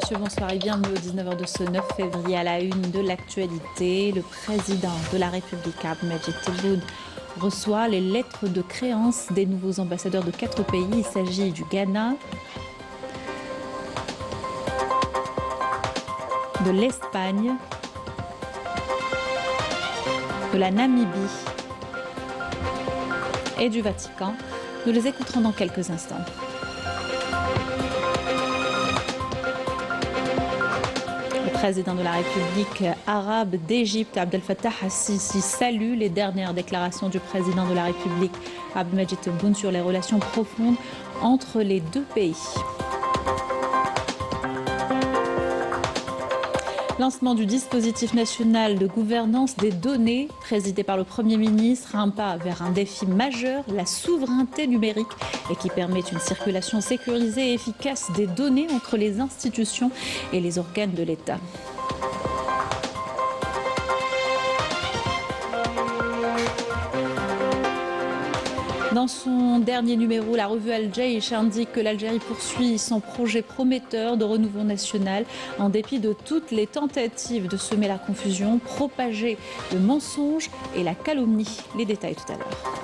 messieurs, bonsoir et bienvenue au 19h de ce 9 février à la une de l'actualité. Le président de la République, Abdelmadjid Tebboune, reçoit les lettres de créance des nouveaux ambassadeurs de 4 pays. Il s'agit du Ghana, de l'Espagne, de la Namibie et du Vatican. Nous les écouterons dans quelques instants. Le président de la République arabe d'Égypte, Abdel Fattah al-Sisi, salue les dernières déclarations du président de la République, Abdelmadjid Tebboune, sur les relations profondes entre les deux pays. Lancement du dispositif national de gouvernance des données présidé par le Premier ministre, un pas vers un défi majeur, la souveraineté numérique, et qui permet une circulation sécurisée et efficace des données entre les institutions et les organes de l'État. Dans son dernier numéro, la revue Al-Jaish indique que l'Algérie poursuit son projet prometteur de renouveau national en dépit de toutes les tentatives de semer la confusion, propager le mensonge et la calomnie. Les détails tout à l'heure.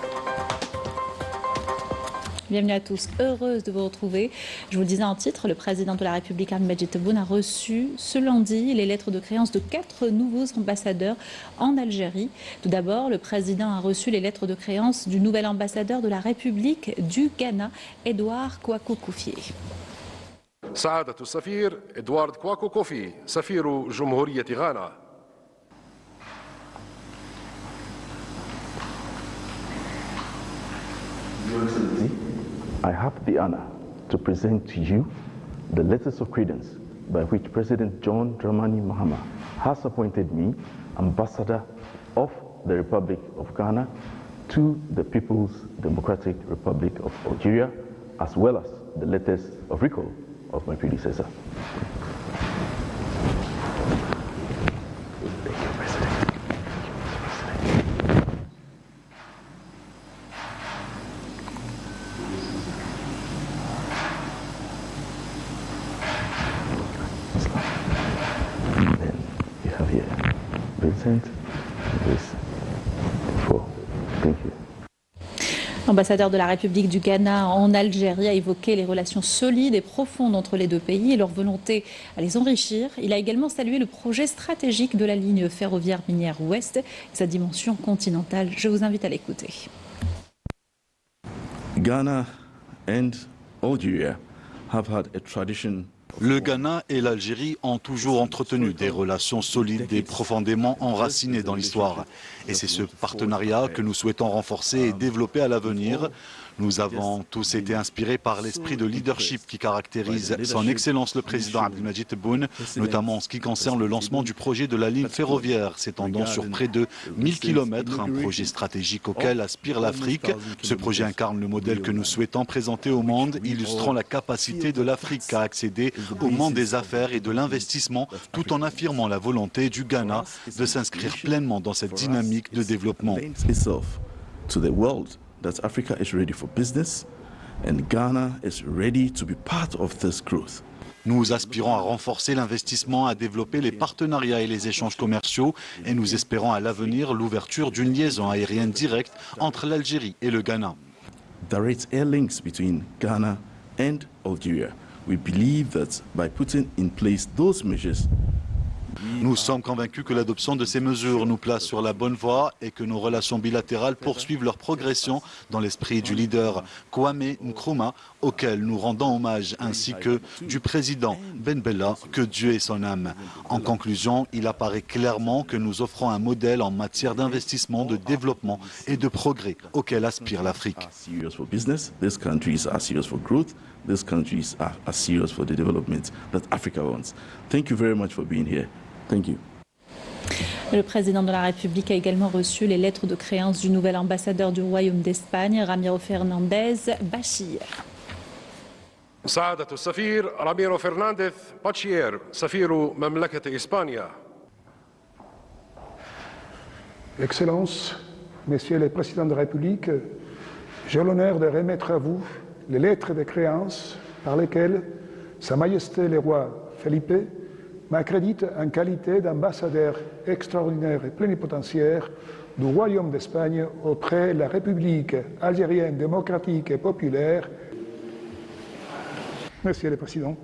Bienvenue à tous, heureuse de vous retrouver. Je vous le disais en titre, le président de la République, Abdelmadjid Tebboune, a reçu ce lundi les lettres de créance de 4 nouveaux ambassadeurs en Algérie. Tout d'abord, le président a reçu les lettres de créance du nouvel ambassadeur de la République du Ghana, Edouard Kwaku Kofi. سعادة السفير إدوارد كواكو كوفي سفير جمهورية غانا. I have the honor to present to you the letters of credence by which President John Dramani Mahama has appointed me Ambassador of the Republic of Ghana to the People's Democratic Republic of Algeria, as well as the letters of recall of my predecessor. L'ambassadeur de la République du Ghana en Algérie a évoqué les relations solides et profondes entre les deux pays et leur volonté à les enrichir. Il a également salué le projet stratégique de la ligne ferroviaire minière ouest et sa dimension continentale. Je vous invite à l'écouter. Ghana and Algeria have had a tradition. Le Ghana et l'Algérie ont toujours entretenu des relations solides et profondément enracinées dans l'histoire. Et c'est ce partenariat que nous souhaitons renforcer et développer à l'avenir. Nous avons tous été inspirés par l'esprit de leadership qui caractérise son Excellence le Président Abdelmadjid Tebboune, notamment en ce qui concerne le lancement du projet de la ligne ferroviaire s'étendant sur près de 1000 km, un projet stratégique auquel aspire l'Afrique. Ce projet incarne le modèle que nous souhaitons présenter au monde, illustrant la capacité de l'Afrique à accéder au monde des affaires et de l'investissement, tout en affirmant la volonté du Ghana de s'inscrire pleinement dans cette dynamique de développement. That Africa is ready for business and Ghana is ready to be part of this growth. Nous aspirons à renforcer l'investissement, à développer les partenariats et les échanges commerciaux et nous espérons à l'avenir l'ouverture d'une liaison aérienne directe entre l'Algérie et le Ghana. Direct air links between Ghana and Algeria. We believe that by putting in place those measures, nous sommes convaincus que l'adoption de ces mesures nous place sur la bonne voie et que nos relations bilatérales poursuivent leur progression dans l'esprit du leader Kwame Nkrumah, auquel nous rendons hommage, ainsi que du président Ben Bella, que Dieu ait son âme. En conclusion, il apparaît clairement que nous offrons un modèle en matière d'investissement, de développement et de progrès auquel aspire l'Afrique. These countries are serious for growth. These countries are serious for the development that Africa wants. Thank you very much for being here. Thank you. Le président de la République a également reçu les lettres de créance du nouvel ambassadeur du Royaume d'Espagne, Ramiro Fernandez Bachir. سعادة السفير راميرو فرنانديز باتشير سفير مملكة إسبانيا. Excellences, Messieurs les Présidents de la République, j'ai l'honneur de remettre à vous les lettres de créance par lesquelles Sa Majesté le roi Felipe m'accrédite en qualité d'ambassadeur extraordinaire et plénipotentiaire du Royaume d'Espagne auprès de la République algérienne démocratique et populaire. Monsieur le Président.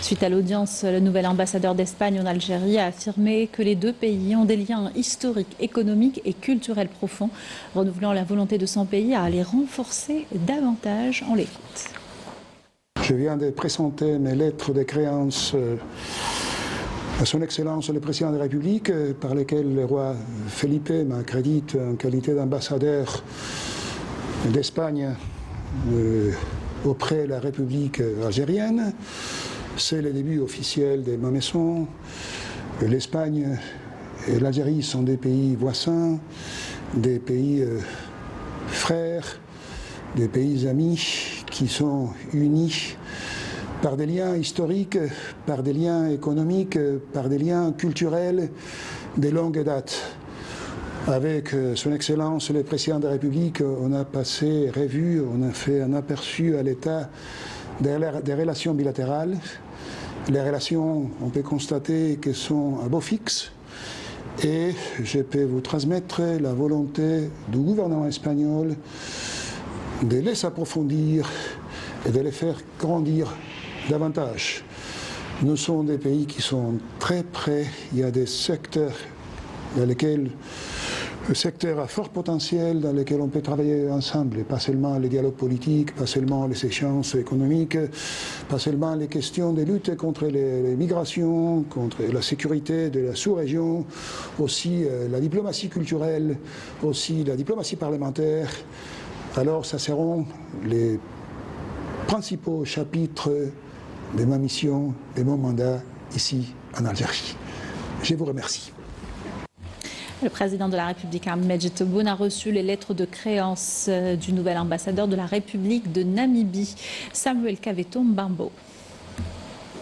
Suite à l'audience, le nouvel ambassadeur d'Espagne en Algérie a affirmé que les deux pays ont des liens historiques, économiques et culturels profonds, renouvelant la volonté de son pays à les renforcer davantage. On l'écoute. Je viens de présenter mes lettres de créance à Son Excellence le Président de la République, par lesquelles le roi Felipe m'accrédite en qualité d'ambassadeur d'Espagne auprès de la République algérienne. C'est le début officiel de ma maison. L'Espagne et l'Algérie sont des pays voisins, des pays frères, des pays amis qui sont unis par des liens historiques, par des liens économiques, par des liens culturels de longue date. Avec Son Excellence le Président de la République, on a passé revue, on a fait un aperçu à l'état des relations bilatérales. Les relations, on peut constater qu'elles sont à beau fixe et je peux vous transmettre la volonté du gouvernement espagnol de les approfondir et de les faire grandir davantage. Nous sommes des pays qui sont très près, il y a des secteurs dans lesquels le secteur à fort potentiel dans lequel on peut travailler ensemble, pas seulement les dialogues politiques, pas seulement les échanges économiques, pas seulement les questions de lutte contre les migrations, contre la sécurité de la sous-région, aussi la diplomatie culturelle, aussi la diplomatie parlementaire. Alors, ça seront les principaux chapitres de ma mission, de mon mandat ici en Algérie. Je vous remercie. Le président de la République, Ahmed Tebboune, a reçu les lettres de créance du nouvel ambassadeur de la République de Namibie, Samuel Kaveto Mbambo.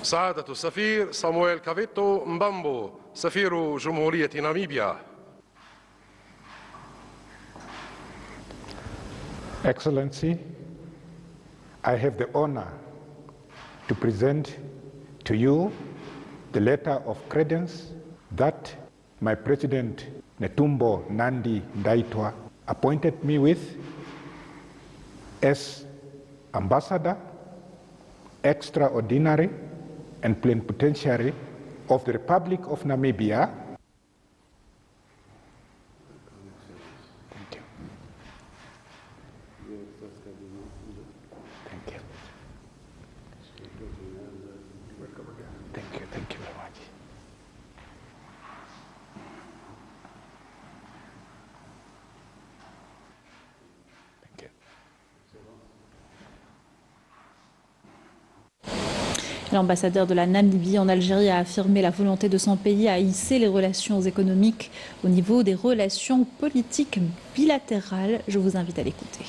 سعادة السفير صامويل كافيتو مبامبو سفير جمهورية ناميبيا. Excellency, I have the honor to present to you the letter of credence that my President Netumbo Nandi Ndaitwah appointed me with as Ambassador, Extraordinary and Plenipotentiary of the Republic of Namibia. Thank you. Thank you. Thank you very much. L'ambassadeur de la Namibie en Algérie a affirmé la volonté de son pays à hisser les relations économiques au niveau des relations politiques bilatérales. Je vous invite à l'écouter.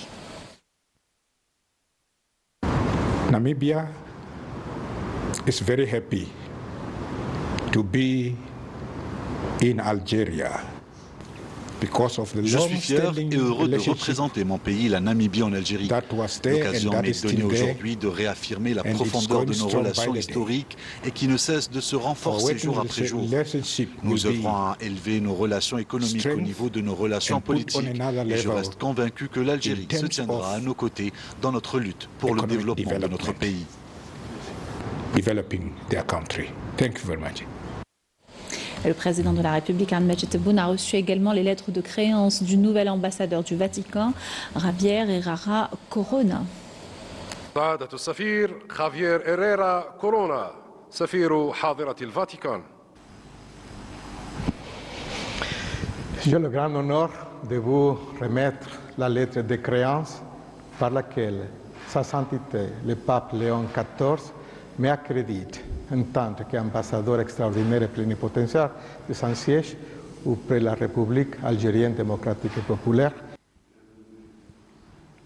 Namibia is very happy to be in Algeria. Je suis fier et heureux de représenter mon pays, la Namibie, en Algérie. L'occasion m'est donnée aujourd'hui de réaffirmer la profondeur de nos relations historiques et qui ne cessent de se renforcer jour après jour. Nous œuvrons à élever nos relations économiques au niveau de nos relations politiques et je reste convaincu que l'Algérie se tiendra à nos côtés dans notre lutte pour le développement de notre pays. Le président de la République, Ahmed Tebboune, a reçu également les lettres de créance du nouvel ambassadeur du Vatican, Javier Herrera Corona. سعادة السفير خافير إيريرا كورونا سفير حاضرة الفاتيكان. J'ai le grand honneur de vous remettre la lettre de créance par laquelle Sa Sainteté, le pape Léon XIV, m'accrédite en tant qu'ambassadeur extraordinaire et plénipotentiaire de son siège auprès de la République algérienne démocratique et populaire.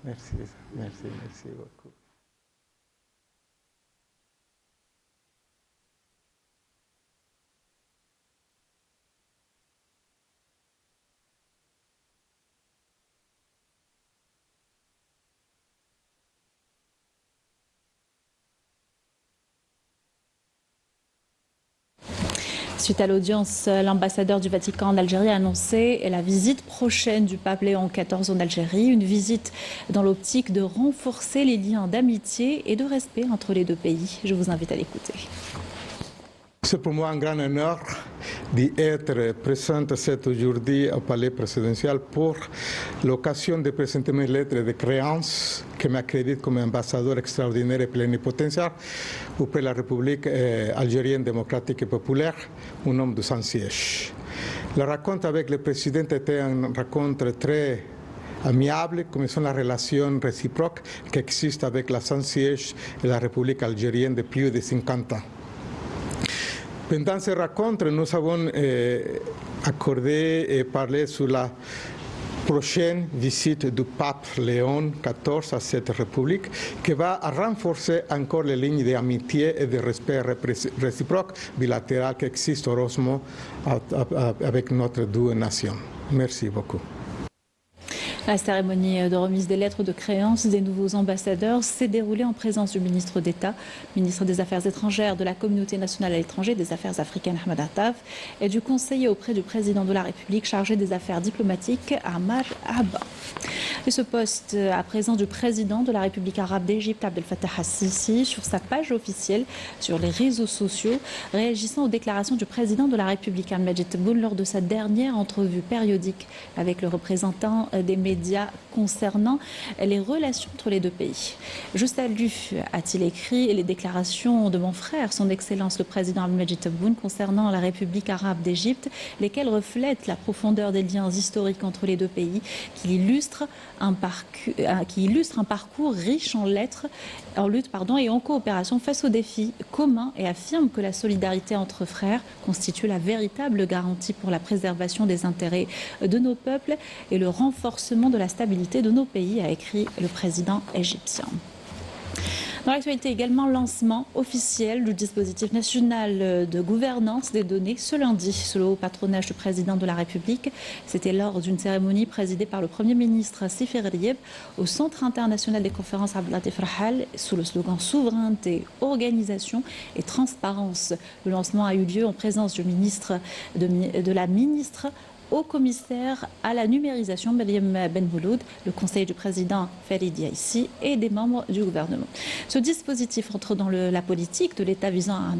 Merci, merci, merci beaucoup. Suite à l'audience, l'ambassadeur du Vatican en Algérie a annoncé la visite prochaine du pape Léon XIV en Algérie, une visite dans l'optique de renforcer les liens d'amitié et de respect entre les deux pays. Je vous invite à l'écouter. C'est pour moi un grand honneur d'être présente aujourd'hui au palais présidentiel pour l'occasion de présenter mes lettres de créance qui m'accréditent comme ambassadeur extraordinaire et plénipotentiaire auprès de la République algérienne démocratique et populaire au nom de Saint-Siège. La rencontre avec le président était une rencontre très amiable, comme sont les relations réciproques qui existent avec la Saint-Siège et la République algérienne depuis plus de 50 ans. Pendant ces rencontres, nous avons accordé et parlé sur la prochaine visite du pape Léon XIV à cette République qui va renforcer encore les lignes d'amitié et de respect réciproque bilatéral qui existent heureusement avec notre deux nations. Merci beaucoup. La cérémonie de remise des lettres de créance des nouveaux ambassadeurs s'est déroulée en présence du ministre d'État, ministre des Affaires étrangères de la Communauté nationale à l'étranger des Affaires africaines Ahmed Attaf et du conseiller auprès du président de la République chargé des affaires diplomatiques Ammar Abba. Et ce poste à présent du président de la République arabe d'Égypte Abdel Fattah al-Sisi sur sa page officielle sur les réseaux sociaux, réagissant aux déclarations du président de la République Al-Majid Tebboune lors de sa dernière entrevue périodique avec le représentant des médias concernant les relations entre les deux pays. Je salue, a-t-il écrit, les déclarations de mon frère, son Excellence le président Al-Majid Tebboune, concernant la République arabe d'Égypte, lesquelles reflètent la profondeur des liens historiques entre les deux pays, qui illustrent un parcours riche en lutte et en coopération face aux défis communs et affirment que la solidarité entre frères constitue la véritable garantie pour la préservation des intérêts de nos peuples et le renforcement de la stabilité de nos pays, a écrit le président égyptien. Dans l'actualité également, lancement officiel du dispositif national de gouvernance des données ce lundi, sous le haut patronage du président de la République. C'était lors d'une cérémonie présidée par le Premier ministre Sifir Rieb au Centre international des conférences Abdelatif Rahal sous le slogan Souveraineté, organisation et transparence. Le lancement a eu lieu en présence du ministre de la ministre au commissaire à la numérisation, Mariam Ben Mouloud, le conseiller du président Farid Yaissi et des membres du gouvernement. Ce dispositif entre dans la politique de l'État visant à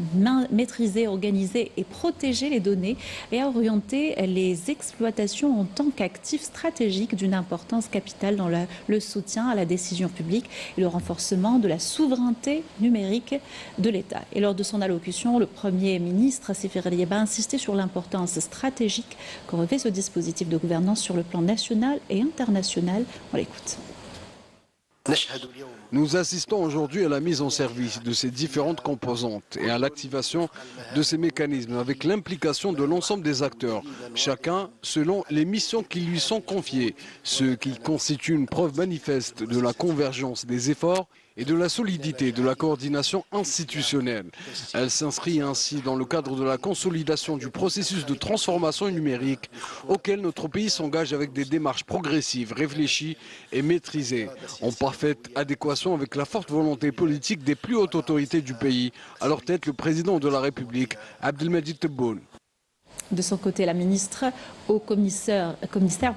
maîtriser, organiser et protéger les données et à orienter les exploitations en tant qu'actifs stratégiques d'une importance capitale dans le soutien à la décision publique et le renforcement de la souveraineté numérique de l'État. Et lors de son allocution, le Premier ministre Sifir Rieb a insisté sur l'importance stratégique que revêt ce dispositif de gouvernance sur le plan national et international. On l'écoute. Nous assistons aujourd'hui à la mise en service de ces différentes composantes et à l'activation de ces mécanismes avec l'implication de l'ensemble des acteurs, chacun selon les missions qui lui sont confiées, ce qui constitue une preuve manifeste de la convergence des efforts et de la solidité de la coordination institutionnelle. Elle s'inscrit ainsi dans le cadre de la consolidation du processus de transformation numérique auquel notre pays s'engage avec des démarches progressives, réfléchies et maîtrisées, en parfaite adéquation avec la forte volonté politique des plus hautes autorités du pays, à leur tête le président de la République, Abdelmajid Tebboune. De son côté, la ministre au commissaire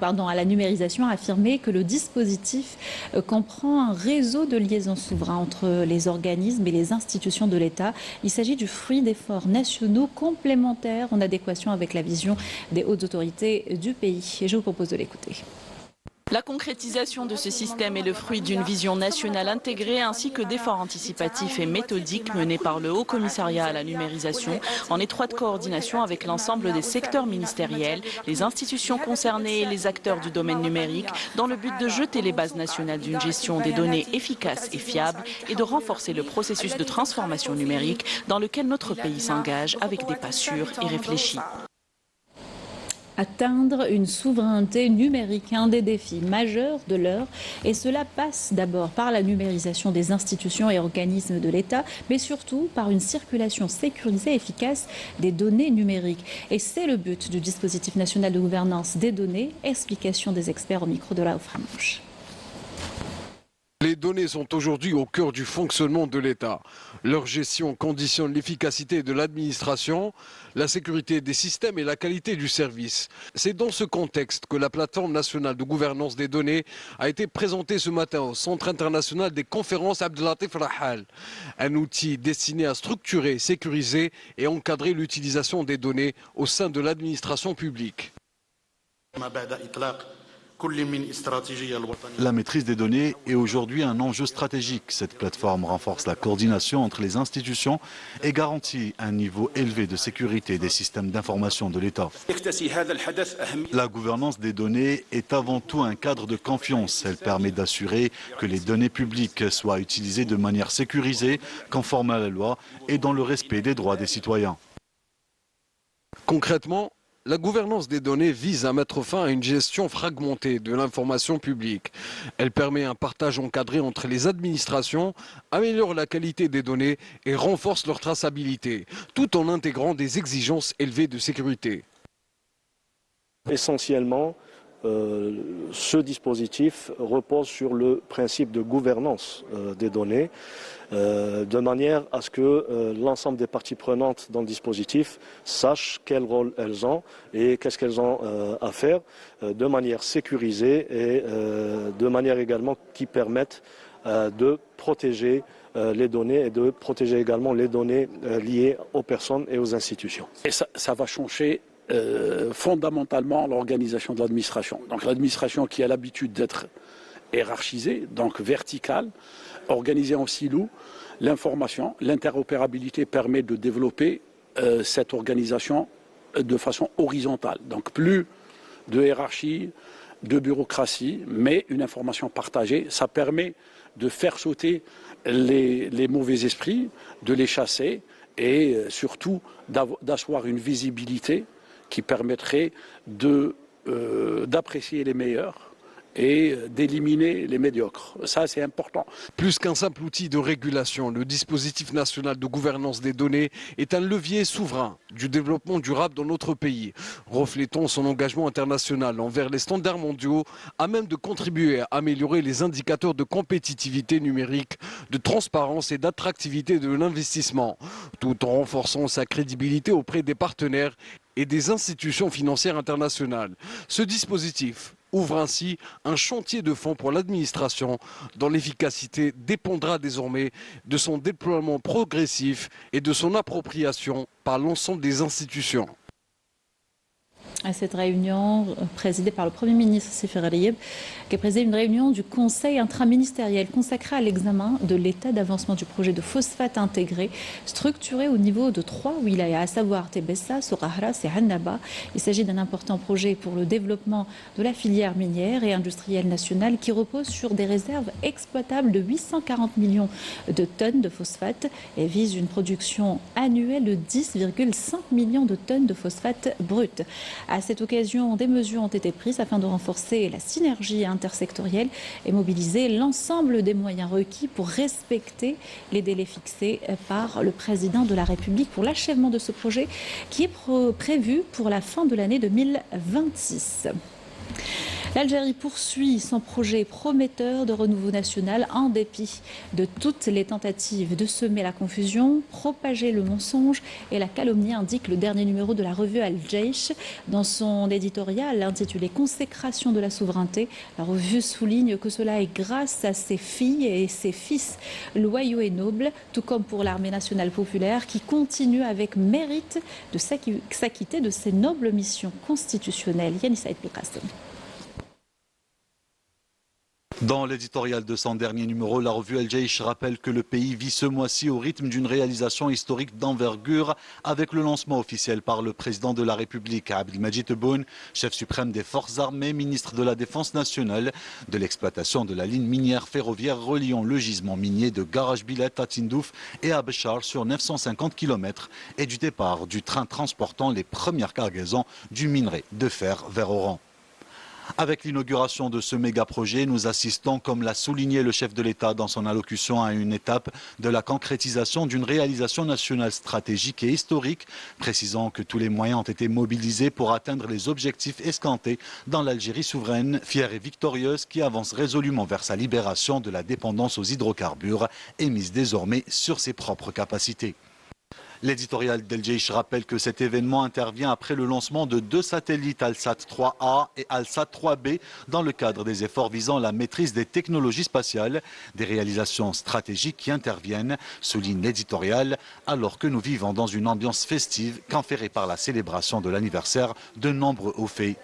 à la numérisation a affirmé que le dispositif comprend un réseau de liaison souverain entre les organismes et les institutions de l'État. Il s'agit du fruit d'efforts nationaux complémentaires en adéquation avec la vision des hautes autorités du pays. Et je vous propose de l'écouter. La concrétisation de ce système est le fruit d'une vision nationale intégrée ainsi que d'efforts anticipatifs et méthodiques menés par le Haut Commissariat à la numérisation en étroite coordination avec l'ensemble des secteurs ministériels, les institutions concernées et les acteurs du domaine numérique dans le but de jeter les bases nationales d'une gestion des données efficace et fiable et de renforcer le processus de transformation numérique dans lequel notre pays s'engage avec des pas sûrs et réfléchis. atteindre une souveraineté numérique, un des défis majeurs de l'heure. Et cela passe d'abord par la numérisation des institutions et organismes de l'État, mais surtout par une circulation sécurisée et efficace des données numériques. Et c'est le but du dispositif national de gouvernance des données. Explication des experts au micro de Raouf Hamouche. Les données sont aujourd'hui au cœur du fonctionnement de l'État. Leur gestion conditionne l'efficacité de l'administration, la sécurité des systèmes et la qualité du service. C'est dans ce contexte que la plateforme nationale de gouvernance des données a été présentée ce matin au Centre international des conférences Abdelatif Rahal. Un outil destiné à structurer, sécuriser et encadrer l'utilisation des données au sein de l'administration publique. La maîtrise des données est aujourd'hui un enjeu stratégique. Cette plateforme renforce la coordination entre les institutions et garantit un niveau élevé de sécurité des systèmes d'information de l'État. La gouvernance des données est avant tout un cadre de confiance. Elle permet d'assurer que les données publiques soient utilisées de manière sécurisée, conforme à la loi et dans le respect des droits des citoyens. Concrètement, la gouvernance des données vise à mettre fin à une gestion fragmentée de l'information publique. Elle permet un partage encadré entre les administrations, améliore la qualité des données et renforce leur traçabilité, tout en intégrant des exigences élevées de sécurité. Essentiellement, ce dispositif repose sur le principe de gouvernance des données, de manière à ce que l'ensemble des parties prenantes dans le dispositif sachent quel rôle elles ont et qu'est-ce qu'elles ont à faire de manière sécurisée et de manière également qui permette de protéger les données et de protéger également les données liées aux personnes et aux institutions. Et ça va changer fondamentalement l'organisation de l'administration. Donc l'administration qui a l'habitude d'être hiérarchisée, donc verticale, organisée en silos, l'information, l'interopérabilité permet de développer cette organisation de façon horizontale. Donc plus de hiérarchie, de bureaucratie, mais une information partagée, ça permet de faire sauter les mauvais esprits, de les chasser et surtout d'asseoir une visibilité qui permettrait d'apprécier les meilleurs et d'éliminer les médiocres. Ça, c'est important. Plus qu'un simple outil de régulation, le dispositif national de gouvernance des données est un levier souverain du développement durable dans notre pays, reflétant son engagement international envers les standards mondiaux, à même de contribuer à améliorer les indicateurs de compétitivité numérique, de transparence et d'attractivité de l'investissement, tout en renforçant sa crédibilité auprès des partenaires et des institutions financières internationales. Ce dispositif ouvre ainsi un chantier de fond pour l'administration dont l'efficacité dépendra désormais de son déploiement progressif et de son appropriation par l'ensemble des institutions. À cette réunion présidée par le Premier ministre Sefer El-Yeb, qui a présidé une réunion du Conseil intraministériel consacrée à l'examen de l'état d'avancement du projet de phosphate intégré structuré au niveau de 3 wilayas, à savoir Tebessa, Sorahras et Hannaba. Il s'agit d'un important projet pour le développement de la filière minière et industrielle nationale qui repose sur des réserves exploitables de 840 millions de tonnes de phosphate et vise une production annuelle de 10,5 millions de tonnes de phosphate brut. À cette occasion, des mesures ont été prises afin de renforcer la synergie intersectorielle et mobiliser l'ensemble des moyens requis pour respecter les délais fixés par le président de la République pour l'achèvement de ce projet qui est prévu pour la fin de l'année 2026. L'Algérie poursuit son projet prometteur de renouveau national en dépit de toutes les tentatives de semer la confusion, propager le mensonge et la calomnie, indique le dernier numéro de la revue Al-Jaish. Dans son éditorial intitulé « Consécration de la souveraineté », la revue souligne que cela est grâce à ses filles et ses fils loyaux et nobles, tout comme pour l'armée nationale populaire qui continue avec mérite de s'acquitter de ses nobles missions constitutionnelles. Yanis Saïd Belkacem. Dans l'éditorial de son dernier numéro, la revue El Jaish rappelle que le pays vit ce mois-ci au rythme d'une réalisation historique d'envergure avec le lancement officiel par le président de la République, Abdelmadjid Tebboune, chef suprême des forces armées, ministre de la Défense nationale, de l'exploitation de la ligne minière ferroviaire reliant le gisement minier de Garage Bilet à Tindouf et à Béchar sur 950 km et du départ du train transportant les premières cargaisons du minerai de fer vers Oran. Avec l'inauguration de ce méga-projet, nous assistons, comme l'a souligné le chef de l'État dans son allocution, à une étape de la concrétisation d'une réalisation nationale stratégique et historique, précisant que tous les moyens ont été mobilisés pour atteindre les objectifs escomptés dans l'Algérie souveraine, fière et victorieuse, qui avance résolument vers sa libération de la dépendance aux hydrocarbures et mise désormais sur ses propres capacités. L'éditorial d'El Jaish rappelle que cet événement intervient après le lancement de 2 satellites Alsat 3A et Alsat 3B dans le cadre des efforts visant la maîtrise des technologies spatiales, des réalisations stratégiques qui interviennent, souligne l'éditorial, alors que nous vivons dans une ambiance festive qu'enferrée par la célébration de l'anniversaire de nombreux hauts faits.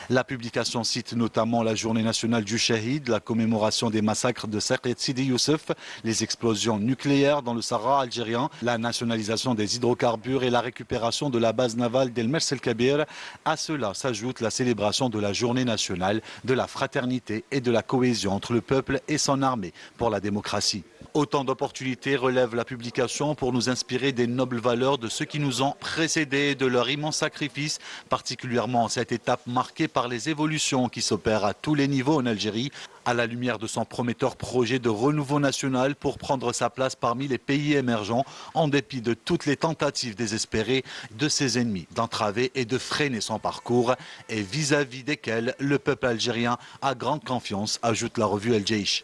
La publication cite notamment la journée nationale du Shahid, la commémoration des massacres de Saqet Sidi Youssef, les explosions nucléaires dans le Sahara algérien, la nationalisation des hydrocarbures et la récupération de la base navale d'El Mers El Kabir. À cela s'ajoute la célébration de la journée nationale de la fraternité et de la cohésion entre le peuple et son armée pour la démocratie. Autant d'opportunités relève la publication pour nous inspirer des nobles valeurs de ceux qui nous ont précédés et de leur immense sacrifice, particulièrement en cette étape marquée par les évolutions qui s'opèrent à tous les niveaux en Algérie, à la lumière de son prometteur projet de renouveau national pour prendre sa place parmi les pays émergents, en dépit de toutes les tentatives désespérées de ses ennemis d'entraver et de freiner son parcours, et vis-à-vis desquels le peuple algérien a grande confiance, ajoute la revue El Jaish.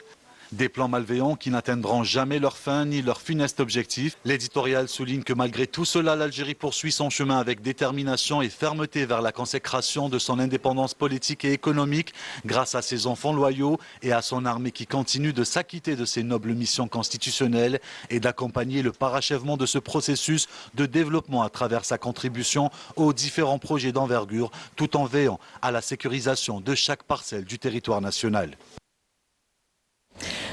Des plans malveillants qui n'atteindront jamais leur fin ni leur funeste objectif. L'éditorial souligne que malgré tout cela, l'Algérie poursuit son chemin avec détermination et fermeté vers la consécration de son indépendance politique et économique grâce à ses enfants loyaux et à son armée qui continue de s'acquitter de ses nobles missions constitutionnelles et d'accompagner le parachèvement de ce processus de développement à travers sa contribution aux différents projets d'envergure tout en veillant à la sécurisation de chaque parcelle du territoire national.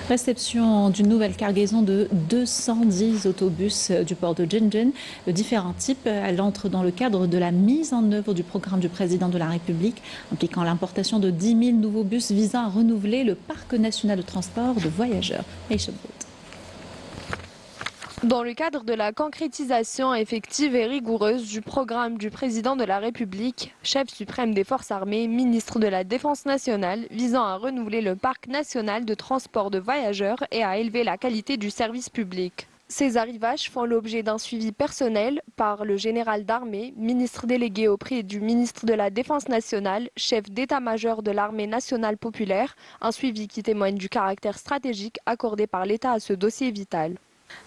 Réception d'une nouvelle cargaison de 210 autobus du port de Djenjen de différents types. Elle entre dans le cadre de la mise en œuvre du programme du président de la République impliquant l'importation de 10 000 nouveaux bus visant à renouveler le parc national de transport de voyageurs. Dans le cadre de la concrétisation effective et rigoureuse du programme du président de la République, chef suprême des forces armées, ministre de la Défense nationale, visant à renouveler le parc national de transport de voyageurs et à élever la qualité du service public. Ces arrivages font l'objet d'un suivi personnel par le général d'armée, ministre délégué auprès du ministre de la Défense nationale, chef d'état-major de l'armée nationale populaire, un suivi qui témoigne du caractère stratégique accordé par l'État à ce dossier vital.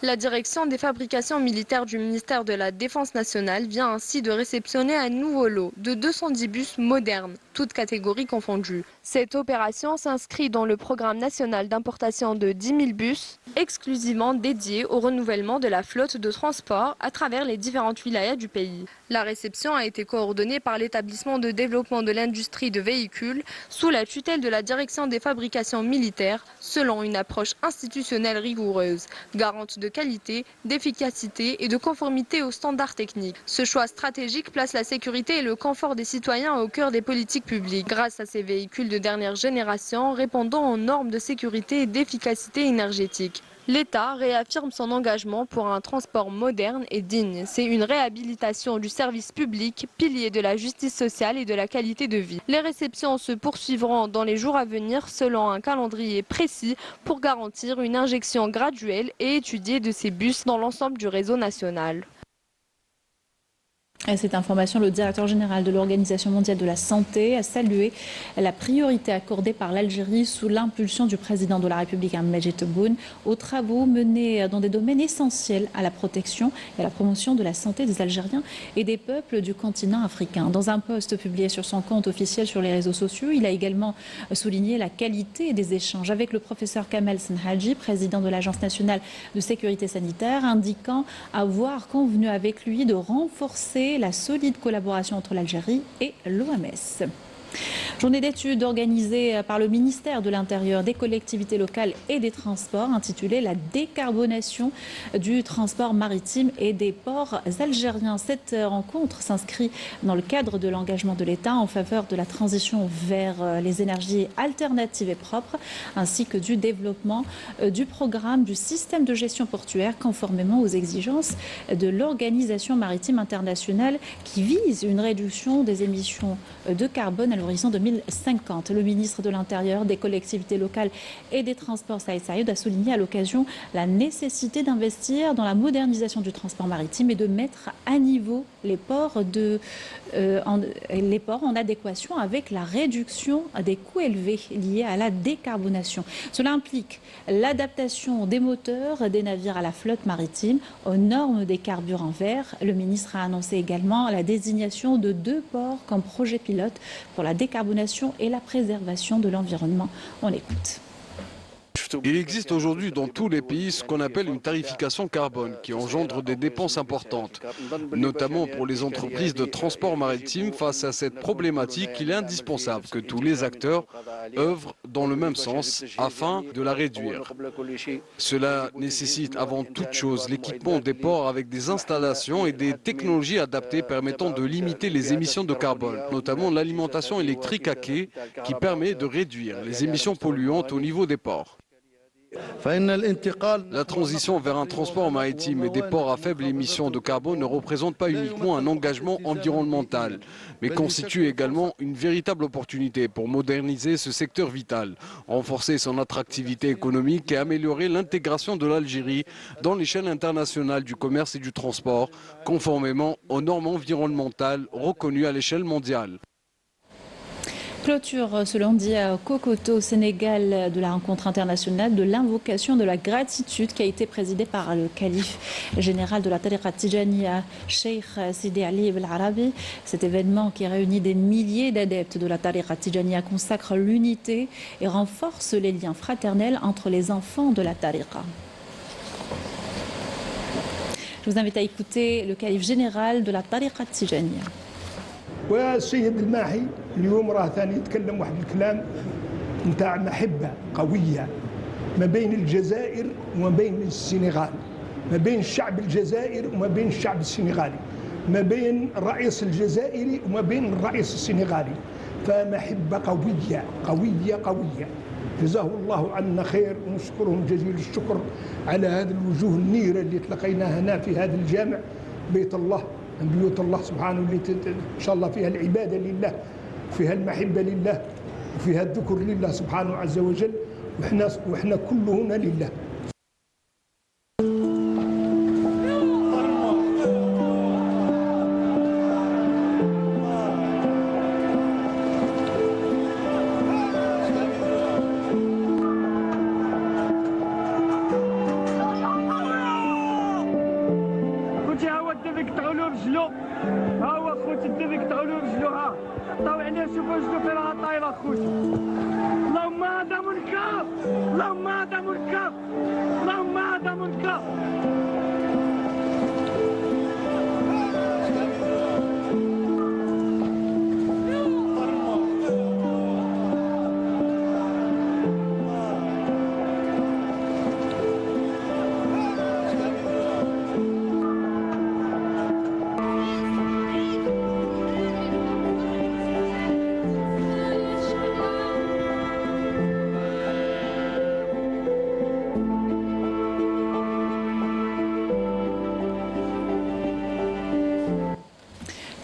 La direction des fabrications militaires du ministère de la Défense nationale vient ainsi de réceptionner un nouveau lot de 210 bus modernes, toutes catégories confondues. Cette opération s'inscrit dans le programme national d'importation de 10 000 bus, exclusivement dédiés au renouvellement de la flotte de transport à travers les différentes wilayas du pays. La réception a été coordonnée par l'établissement de développement de l'industrie de véhicules sous la tutelle de la direction des fabrications militaires, selon une approche institutionnelle rigoureuse, garante de qualité, d'efficacité et de conformité aux standards techniques. Ce choix stratégique place la sécurité et le confort des citoyens au cœur des politiques publiques, grâce à ces véhicules de dernière génération répondant aux normes de sécurité et d'efficacité énergétique. L'État réaffirme son engagement pour un transport moderne et digne. C'est une réhabilitation du service public, pilier de la justice sociale et de la qualité de vie. Les réceptions se poursuivront dans les jours à venir selon un calendrier précis pour garantir une injection graduelle et étudiée de ces bus dans l'ensemble du réseau national. À cette information, le directeur général de l'Organisation mondiale de la santé a salué la priorité accordée par l'Algérie sous l'impulsion du président de la République, Abdelmadjid Tebboune, aux travaux menés dans des domaines essentiels à la protection et à la promotion de la santé des Algériens et des peuples du continent africain. Dans un post publié sur son compte officiel sur les réseaux sociaux, il a également souligné la qualité des échanges avec le professeur Kamel Senhadji, président de l'Agence nationale de sécurité sanitaire, indiquant avoir convenu avec lui de renforcer la solide collaboration entre l'Algérie et l'OMS. Journée d'études organisée par le ministère de l'Intérieur, des collectivités locales et des transports, intitulée La décarbonation du transport maritime et des ports algériens. Cette rencontre s'inscrit dans le cadre de l'engagement de l'État en faveur de la transition vers les énergies alternatives et propres, ainsi que du développement du programme du système de gestion portuaire conformément aux exigences de l'Organisation maritime internationale qui vise une réduction des émissions de carbone à l'horizon 2050. Le ministre de l'Intérieur, des collectivités locales et des transports, Saïd Saïd, a souligné à l'occasion la nécessité d'investir dans la modernisation du transport maritime et de mettre à niveau les ports en adéquation avec la réduction des coûts élevés liés à la décarbonation. Cela implique l'adaptation des moteurs des navires à la flotte maritime aux normes des carburants verts. Le ministre a annoncé également la désignation de 2 ports comme projet pilote pour la décarbonation et la préservation de l'environnement. On l'écoute. Il existe aujourd'hui dans tous les pays ce qu'on appelle une tarification carbone qui engendre des dépenses importantes, notamment pour les entreprises de transport maritime. Face à cette problématique, il est indispensable que tous les acteurs œuvrent dans le même sens afin de la réduire. Cela nécessite avant toute chose l'équipement des ports avec des installations et des technologies adaptées permettant de limiter les émissions de carbone, notamment l'alimentation électrique à quai qui permet de réduire les émissions polluantes au niveau des ports. La transition vers un transport maritime et des ports à faible émission de carbone ne représente pas uniquement un engagement environnemental, mais constitue également une véritable opportunité pour moderniser ce secteur vital, renforcer son attractivité économique et améliorer l'intégration de l'Algérie dans l'échelle internationale du commerce et du transport, conformément aux normes environnementales reconnues à l'échelle mondiale. Clôture ce lundi à Kokoto, au Sénégal, de la rencontre internationale de l'invocation de la gratitude qui a été présidée par le calife général de la Tariqa Tijaniya, Cheikh Sidi Ali Ibn Arabi. Cet événement qui réunit des milliers d'adeptes de la Tariqa Tijaniya consacre l'unité et renforce les liens fraternels entre les enfants de la Tariqa. Je vous invite à écouter le calife général de la Tariqa Tijaniya. والسيد الماحي اليوم راه ثاني يتكلم واحد الكلام نتاع محبه قويه ما بين الجزائر وما بين السنغال، ما بين الشعب الجزائري وما بين الشعب السنغالي، ما بين الرئيس الجزائري وما بين الرئيس السنغالي، فمحبه قويه قويه قويه. جزاه الله عنا خير ونشكرهم جزيل الشكر على هذه الوجوه النيره اللي تلقيناها هنا في هذا الجامع بيت الله، بيوت الله سبحانه اللي ان شاء الله فيها العباده لله وفيها المحبه لله وفيها الذكر لله سبحانه عز وجل، واحنا كل هنا لله.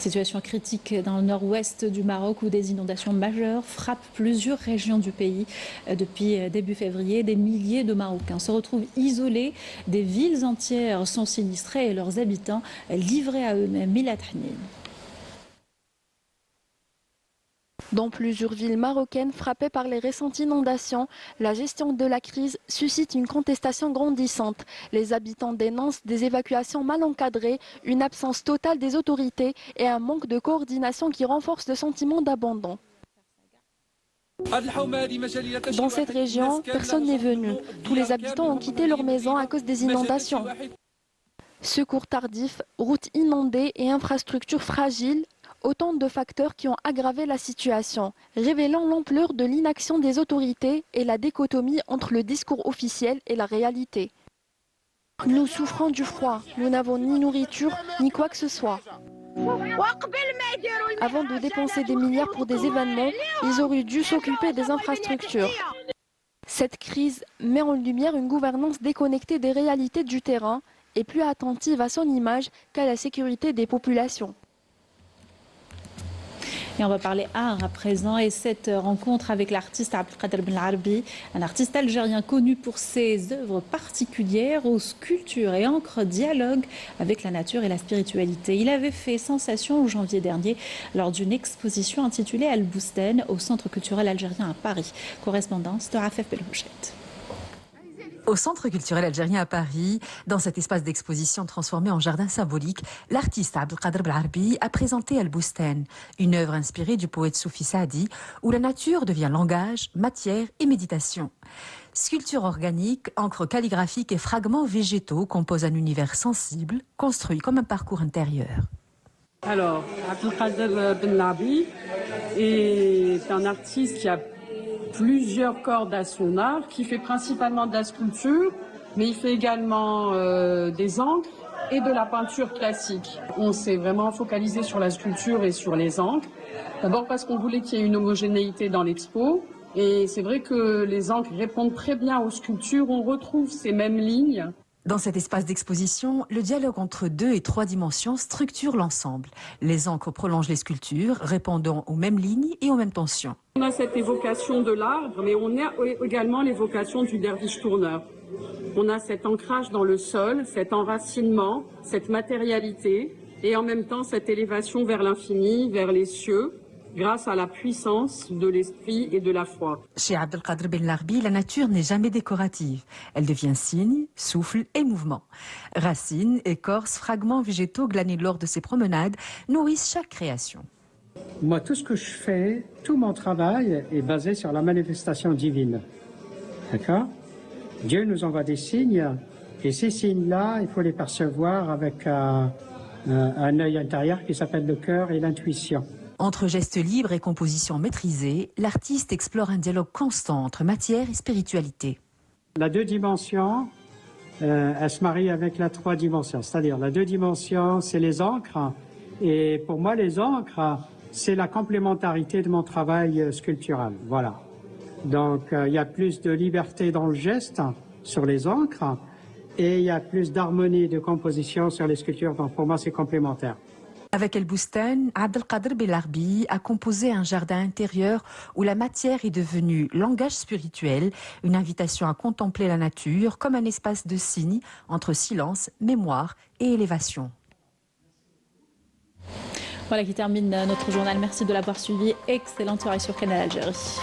Situation critique dans le nord-ouest du Maroc où des inondations majeures frappent plusieurs régions du pays. Depuis début février, des milliers de Marocains se retrouvent isolés. Des villes entières sont sinistrées et leurs habitants livrés à eux-mêmes. Milad Hanin. Dans plusieurs villes marocaines frappées par les récentes inondations, la gestion de la crise suscite une contestation grandissante. Les habitants dénoncent des évacuations mal encadrées, une absence totale des autorités et un manque de coordination qui renforce le sentiment d'abandon. Dans cette région, personne n'est venu. Tous les habitants ont quitté leur maison à cause des inondations. Secours tardifs, routes inondées et infrastructures fragiles Autant de facteurs qui ont aggravé la situation, révélant l'ampleur de l'inaction des autorités et la dichotomie entre le discours officiel et la réalité. Nous souffrons du froid, nous n'avons ni nourriture ni quoi que ce soit. Avant de dépenser des milliards pour des événements, ils auraient dû s'occuper des infrastructures. Cette crise met en lumière une gouvernance déconnectée des réalités du terrain et plus attentive à son image qu'à la sécurité des populations. Et on va parler art à présent et cette rencontre avec l'artiste Abdelkader Benlarbi, un artiste algérien connu pour ses œuvres particulières aux sculptures et encres dialogue avec la nature et la spiritualité. Il avait fait sensation en janvier dernier lors d'une exposition intitulée Al-Boustan au Centre culturel algérien à Paris. Correspondance de Rafef Belmouchet. Au Centre culturel algérien à Paris, dans cet espace d'exposition transformé en jardin symbolique, l'artiste Abdelkader Benlarbi a présenté Al-Boustan, une œuvre inspirée du poète soufi Saadi, où la nature devient langage, matière et méditation. Sculpture organique, encre calligraphique et fragments végétaux composent un univers sensible, construit comme un parcours intérieur. Alors, Abdelkader Benlarbi est un artiste qui a plusieurs cordes à son art, qui fait principalement de la sculpture, mais il fait également des encres et de la peinture classique. On s'est vraiment focalisé sur la sculpture et sur les encres. D'abord parce qu'on voulait qu'il y ait une homogénéité dans l'expo. Et c'est vrai que les encres répondent très bien aux sculptures. On retrouve ces mêmes lignes. Dans cet espace d'exposition, le dialogue entre 2 et 3 dimensions structure l'ensemble. Les encres prolongent les sculptures, répondant aux mêmes lignes et aux mêmes tensions. On a cette évocation de l'arbre, mais on a également l'évocation du derviche tourneur. On a cet ancrage dans le sol, cet enracinement, cette matérialité, et en même temps cette élévation vers l'infini, vers les cieux, grâce à la puissance de l'esprit et de la foi. Chez Abdelkader Benlarbi, la nature n'est jamais décorative. Elle devient signe, souffle et mouvement. Racines, écorces, fragments végétaux glanés lors de ses promenades nourrissent chaque création. Moi, tout ce que je fais, tout mon travail est basé sur la manifestation divine. D'accord ? Dieu nous envoie des signes, et ces signes-là, il faut les percevoir avec un œil intérieur qui s'appelle le cœur et l'intuition. Entre gestes libres et compositions maîtrisées, l'artiste explore un dialogue constant entre matière et spiritualité. La 2 dimensions, elle se marie avec la 3 dimensions. C'est-à-dire, la 2 dimensions, c'est les encres. Et pour moi, les encres, c'est la complémentarité de mon travail sculptural. Voilà. Donc, il y a plus de liberté dans le geste sur les encres et il y a plus d'harmonie de composition sur les sculptures. Donc, pour moi, c'est complémentaire. Avec Al-Boustan, Abdelkader Benlarbi a composé un jardin intérieur où la matière est devenue langage spirituel, une invitation à contempler la nature comme un espace de signes entre silence, mémoire et élévation. Voilà qui termine notre journal. Merci de l'avoir suivi. Excellente soirée sur Canal Algérie.